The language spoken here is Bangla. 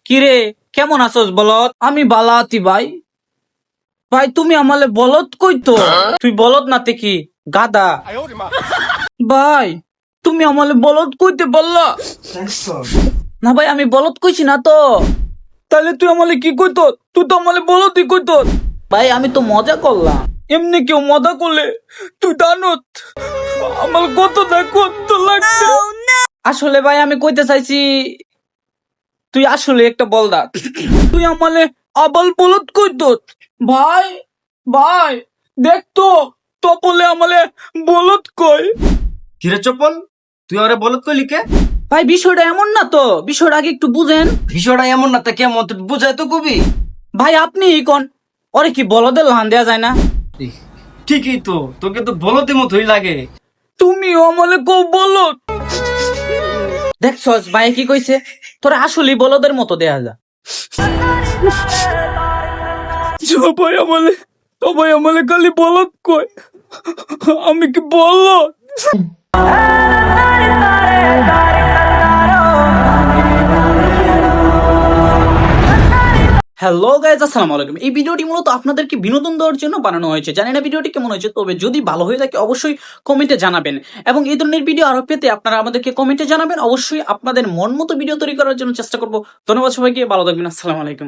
কিরে কেমন আছোস বলত? আমি বালা আছি ভাই। ভাই তুমি আমালে বলত কইতো? তুই বলত নাতে কি গাদা? ভাই তুমি আমালে বলত কইতে বললা না? ভাই আমি বলত কইছি না তো। তাহলে তুই আমালে কি কইতো? তুই তো আমালে বলতই কইতো। ভাই আমি তো মজা করলাম। এমনি কেউ মজা করলে তুই জানত আমার কতটা কষ্ট লাগছে। আসলে ভাই আমি কইতে চাইছি তুই আসলে একটা বলদা। তুই আমালে আবাল বলত কইতো। ভাই ভাই দেখ তো তপলে আমালে বলত কই। কিরে চপল, তুই আরে বলত কইলি কে? ভাই বিষয়টা এমন না তো, বিষয়টা আগে একটু বুঝেন। বিষয়টা এমন না তা কেমন, তুই বুঝাই তো কবি। ভাই আপনি কোন ওরে কি বলদের লান দেয়া যায় না? ঠিকই তো, তোকে তো বলতের মতোই লাগে। তুমিও আমালে কও বলত। দেখছস ভাই কি কইছে, তোরা আসলেই বলদের মতো দেয়া যা। সবাই আমালে খালি বলত কয়, আমি কি বলত? হ্যালো গাইজ, আসসালামু আলাইকুম। এই ভিডিওটি মূলত আপনাদেরকে বিনোদন দেওয়ার জন্য বানানো হয়েছে। জানি না ভিডিওটি কেমন হয়েছে, তবে যদি ভালো হয়ে থাকে অবশ্যই কমেন্টে জানাবেন। এবং এই ধরনের ভিডিও আরো পেতে আপনারা আমাদেরকে কমেন্টে জানাবেন। অবশ্যই আপনাদের মন মতো ভিডিও তৈরি করার জন্য চেষ্টা করব। ধন্যবাদ সবাইকে, ভালো থাকবেন, আসসালামু আলাইকুম।